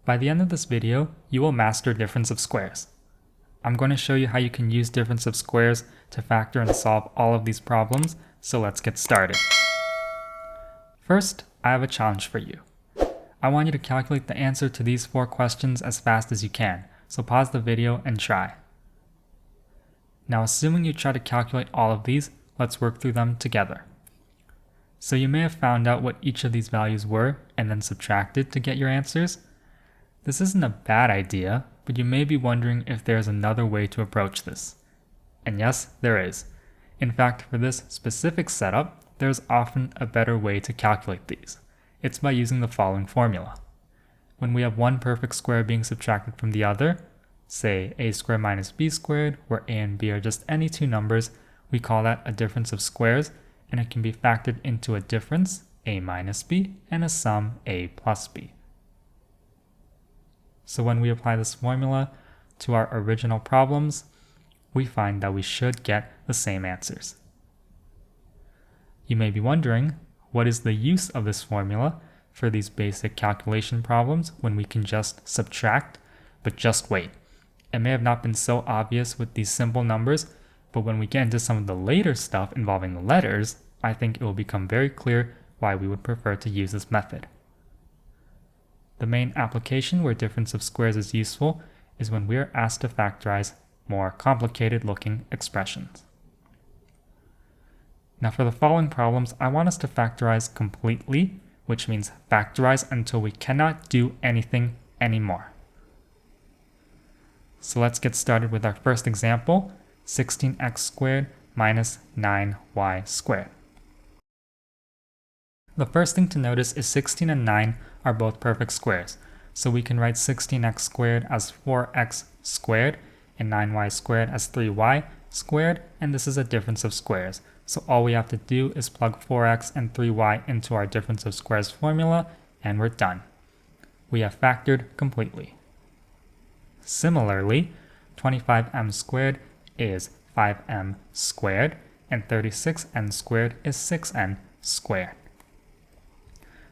By the end of this video, you will master difference of squares. I'm going to show you how you can use difference of squares to factor and solve all of these problems, so let's get started. First, I have a challenge for you. I want you to calculate the answer to these 4 questions as fast as you can, so pause the video and try. Now, assuming you try to calculate all of these, let's work through them together. So you may have found out what each of these values were and then subtracted to get your answers. This isn't a bad idea, but you may be wondering if there's another way to approach this. And yes, there is. In fact, for this specific setup, there's often a better way to calculate these. It's by using the following formula. When we have one perfect square being subtracted from the other, say a squared minus b squared, where a and b are just any 2 numbers, we call that a difference of squares, and it can be factored into a difference, a minus b, and a sum, a plus b. So when we apply this formula to our original problems, we find that we should get the same answers. You may be wondering, what is the use of this formula for these basic calculation problems when we can just subtract? But just wait. It may have not been so obvious with these simple numbers, but when we get into some of the later stuff involving letters, I think it will become very clear why we would prefer to use this method. The main application where difference of squares is useful is when we are asked to factorize more complicated looking expressions. Now for the following problems, I want us to factorize completely, which means factorize until we cannot do anything anymore. So let's get started with our first example, 16x squared minus 9y squared. The first thing to notice is 16 and 9 are both perfect squares, so we can write 16x squared as 4x squared and 9y squared as 3y squared, and this is a difference of squares. So all we have to do is plug 4x and 3y into our difference of squares formula, and we're done. We have factored completely. Similarly, 25m squared is 5m squared, and 36n squared is 6n squared.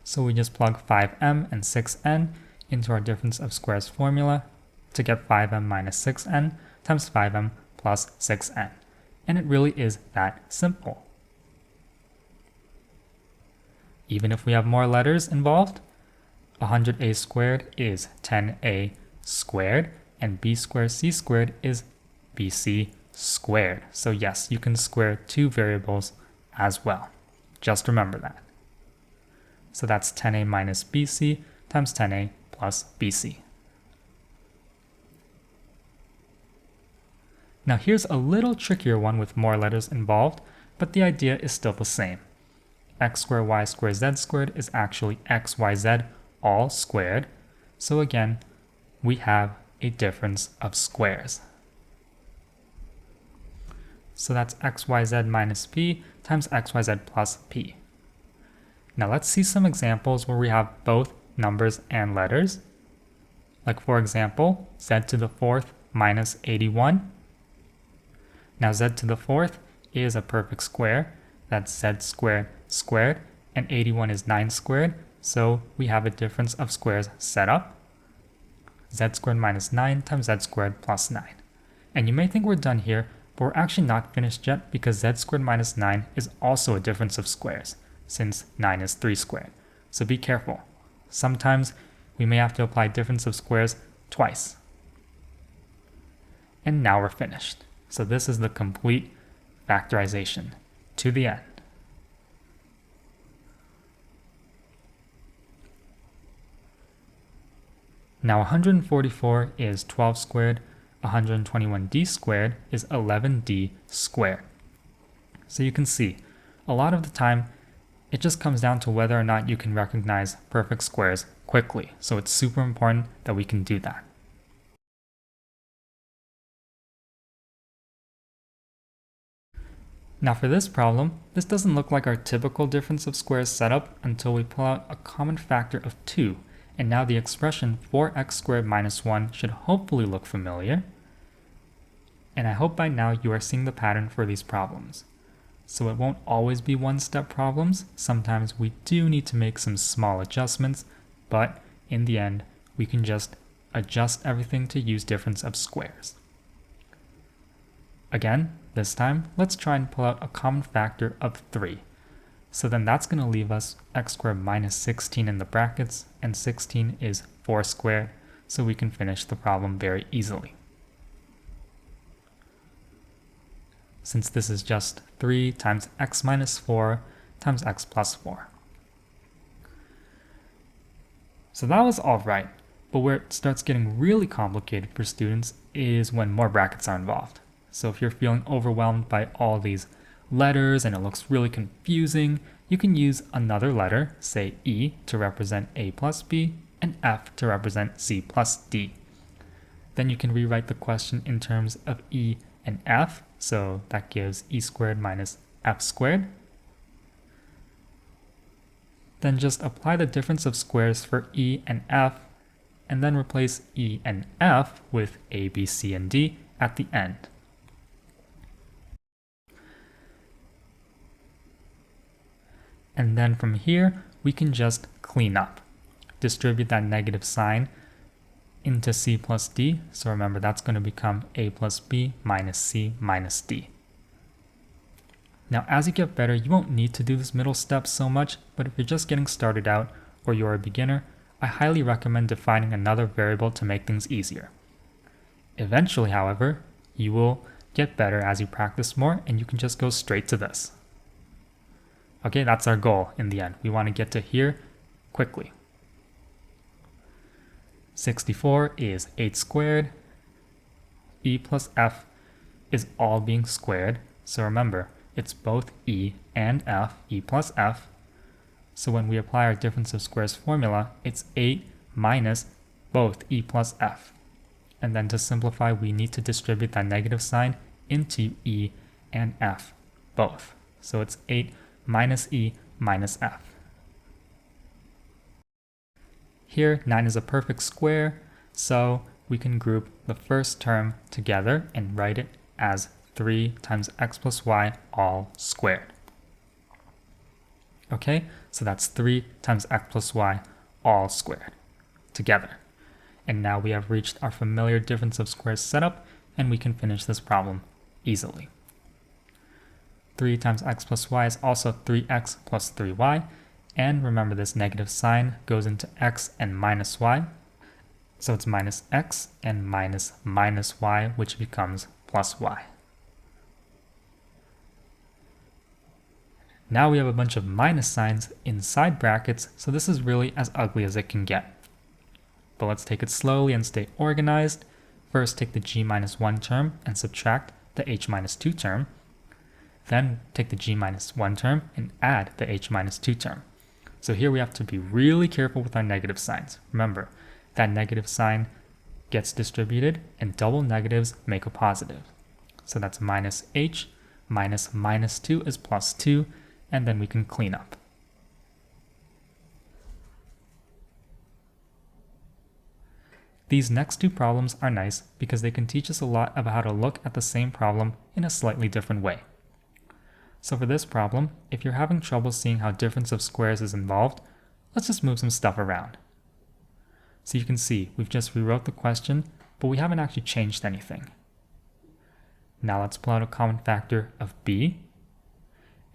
So we just plug 5m and 6n into our difference of squares formula to get 5m minus 6n times 5m plus 6n. And it really is that simple. Even if we have more letters involved, 100a squared is 10a squared, and b squared c squared is bc squared. So yes, you can square 2 variables as well. Just remember that. So that's 10a minus bc times 10a plus bc. Now here's a little trickier one with more letters involved, but the idea is still the same. X squared y squared z squared is actually x, y, z all squared. So again, we have a difference of squares. So that's x, y, z minus p times x, y, z plus p. Now let's see some examples where we have both numbers and letters. Like for example, z to the 4th minus 81. Now z to the 4th is a perfect square. That's z squared squared, and 81 is 9 squared. So we have a difference of squares set up. Z squared minus 9 times z squared plus 9. And you may think we're done here, but we're actually not finished yet because z squared minus 9 is also a difference of squares, since 9 is 3 squared. So be careful. Sometimes we may have to apply difference of squares twice. And now we're finished. So this is the complete factorization to the end. Now 144 is 12 squared, 121d squared is 11d squared. So you can see, a lot of the time, it just comes down to whether or not you can recognize perfect squares quickly. So it's super important that we can do that. Now for this problem, this doesn't look like our typical difference of squares setup until we pull out a common factor of 2. And now the expression 4x squared minus 1 should hopefully look familiar. And I hope by now you are seeing the pattern for these problems. So it won't always be one-step problems. Sometimes we do need to make some small adjustments, but in the end, we can just adjust everything to use difference of squares. Again, this time, let's try and pull out a common factor of 3. So then that's going to leave us x squared minus 16 in the brackets, and 16 is 4 squared, so we can finish the problem very easily. Since this is just 3 times x minus 4 times x plus 4. So that was all right, but where it starts getting really complicated for students is when more brackets are involved. So if you're feeling overwhelmed by all these letters and it looks really confusing, you can use another letter, say E, to represent A plus B, and F to represent C plus D. Then you can rewrite the question in terms of E and F, so that gives E squared minus F squared. Then just apply the difference of squares for E and F, and then replace E and F with A, B, C, and D at the end. And then from here, we can just clean up. Distribute that negative sign into C plus D. So remember, that's going to become A plus B minus C minus D. Now, as you get better, you won't need to do this middle step so much, but if you're just getting started out or you're a beginner, I highly recommend defining another variable to make things easier. Eventually, however, you will get better as you practice more, and you can just go straight to this. Okay, that's our goal in the end. We want to get to here quickly. 64 is 8 squared. E plus F is all being squared. So remember, it's both E and F, E plus F. So when we apply our difference of squares formula, it's 8 minus both E plus F. And then to simplify, we need to distribute that negative sign into E and F, both. So it's 8 minus E minus F. Here, 9 is a perfect square, so we can group the first term together and write it as 3 times x plus y all squared. Okay, so that's 3 times x plus y all squared together. And now we have reached our familiar difference of squares setup, and we can finish this problem easily. 3 times x plus y is also 3x plus 3y, and remember this negative sign goes into x and minus y, so it's minus x and minus y, which becomes plus y. Now we have a bunch of minus signs inside brackets, so this is really as ugly as it can get. But let's take it slowly and stay organized. First, take the g minus 1 term and subtract the h minus 2 term. Then take the g minus 1 term and add the h minus 2 term. So here we have to be really careful with our negative signs. Remember, that negative sign gets distributed and double negatives make a positive. So that's minus h minus minus 2 is plus 2, and then we can clean up. These next two problems are nice because they can teach us a lot about how to look at the same problem in a slightly different way. So for this problem, if you're having trouble seeing how difference of squares is involved, let's just move some stuff around. So you can see, we've just rewrote the question, but we haven't actually changed anything. Now let's pull out a common factor of b,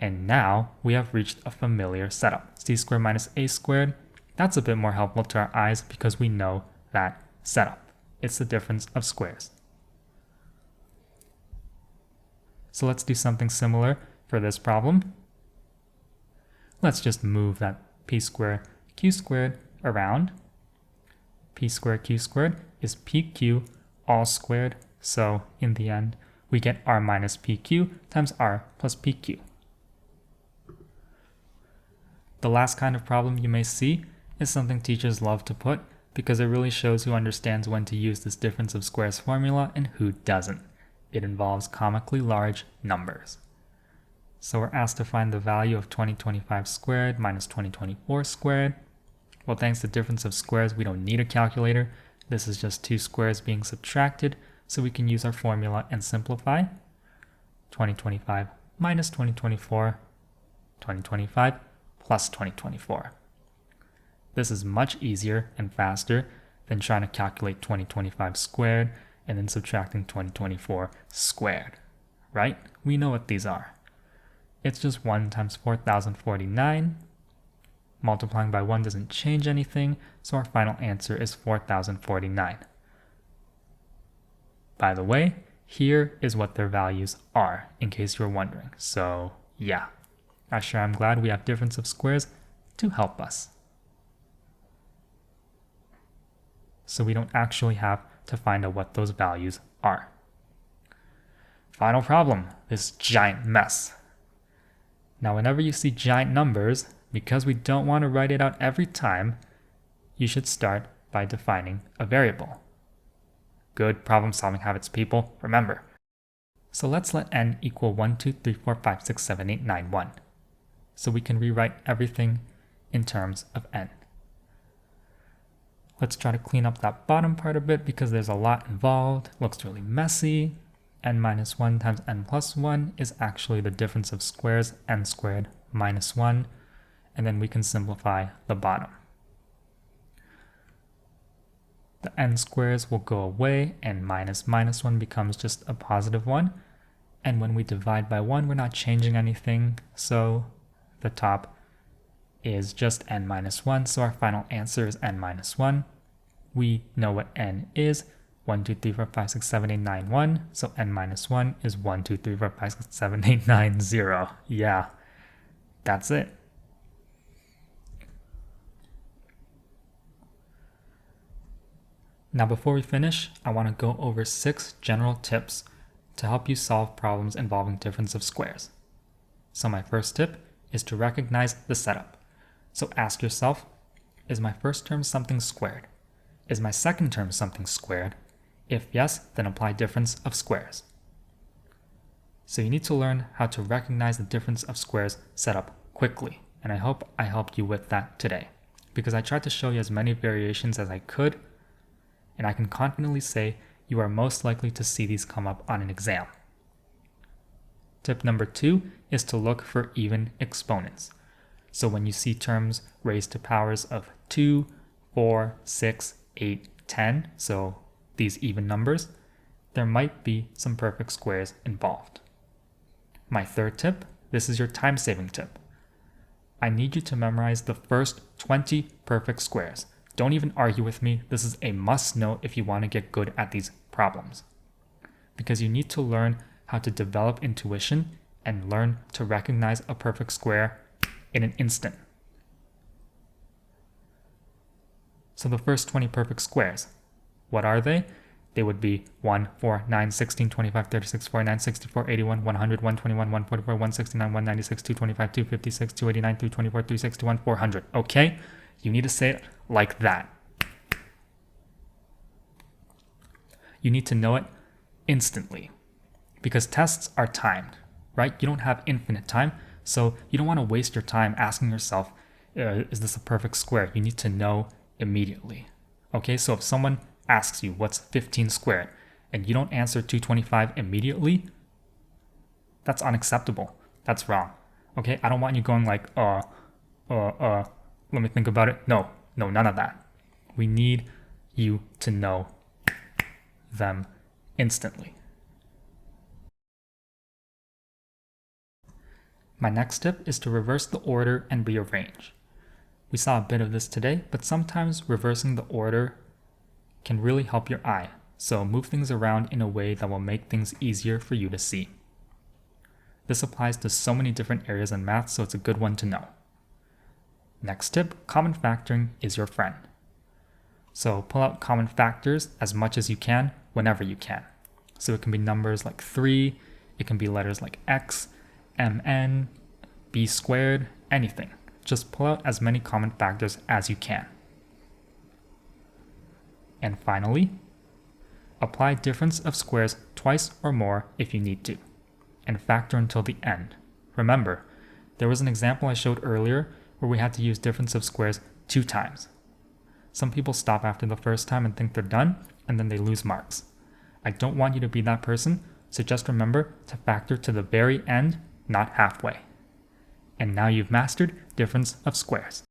and now we have reached a familiar setup. C squared minus a squared, that's a bit more helpful to our eyes because we know that setup. It's the difference of squares. So let's do something similar for this problem. Let's just move that p squared q squared around. P squared q squared is pq all squared, so in the end we get r minus pq times r plus pq. The last kind of problem you may see is something teachers love to put because it really shows who understands when to use this difference of squares formula and who doesn't. It involves comically large numbers. So we're asked to find the value of 2025 squared minus 2024 squared. Well, thanks to difference of squares, we don't need a calculator. This is just two squares being subtracted, so we can use our formula and simplify. 2025 minus 2024, 2025 plus 2024. This is much easier and faster than trying to calculate 2025 squared and then subtracting 2024 squared, right? We know what these are. It's just 1 times 4,049. Multiplying by 1 doesn't change anything, so our final answer is 4,049. By the way, here is what their values are, in case you're wondering. So yeah, I sure am glad we have difference of squares to help us. So we don't actually have to find out what those values are. Final problem, this giant mess. Now whenever you see giant numbers, because we don't want to write it out every time, you should start by defining a variable. Good problem solving habits, people, remember. So let's let n equal 1, 2, 3, 4, 5, 6, 7, 8, 9, 1. So we can rewrite everything in terms of n. Let's try to clean up that bottom part a bit because there's a lot involved. Looks really messy. N minus 1 times n plus 1 is actually the difference of squares, n squared minus 1. And then we can simplify the bottom. The n squares will go away and minus 1 becomes just a positive 1. And when we divide by 1, we're not changing anything. So the top is just n minus 1. So our final answer is n minus 1. We know what n is. 1, 2, 3, 4, 5, 6, 7, 8, 9, 1. So n minus 1 is 1, 2, 3, 4, 5, 6, 7, 8, 9, 0. Yeah, that's it. Now before we finish, I want to go over 6 general tips to help you solve problems involving difference of squares. So my first tip is to recognize the setup. So ask yourself, is my first term something squared? Is my second term something squared? If yes, then apply difference of squares. So you need to learn how to recognize the difference of squares setup quickly, and I hope I helped you with that today, because I tried to show you as many variations as I could, and I can confidently say you are most likely to see these come up on an exam. Tip number 2 is to look for even exponents. So when you see terms raised to powers of 2, 4, 6, 8, 10, so these even numbers, there might be some perfect squares involved. My third tip, this is your time-saving tip. I need you to memorize the first 20 perfect squares. Don't even argue with me. This is a must-know if you want to get good at these problems. Because you need to learn how to develop intuition and learn to recognize a perfect square in an instant. So the first 20 perfect squares, what are they? They would be 1, 4, 9, 16, 25, 36, 49, 64, 81, 100, 121, 144, 169, 196, 225, 256, 289, 324, 361, 400. Okay? You need to say it like that. You need to know it instantly because tests are timed, right? You don't have infinite time, so you don't want to waste your time asking yourself, is this a perfect square? You need to know immediately. Okay, so if someone asks you what's 15 squared and you don't answer 225 immediately, that's unacceptable. That's wrong. Okay, I don't want you going like, let me think about it. No, none of that. We need you to know them instantly. My next tip is to reverse the order and rearrange. We saw a bit of this today, but sometimes reversing the order can really help your eye. So move things around in a way that will make things easier for you to see. This applies to so many different areas in math, so it's a good one to know. Next tip, common factoring is your friend. So pull out common factors as much as you can, whenever you can. So it can be numbers like 3, it can be letters like x, mn, b squared, anything. Just pull out as many common factors as you can. And finally, apply difference of squares twice or more if you need to, and factor until the end. Remember, there was an example I showed earlier where we had to use difference of squares 2 times. Some people stop after the first time and think they're done, and then they lose marks. I don't want you to be that person, so just remember to factor to the very end, not halfway. And now you've mastered difference of squares.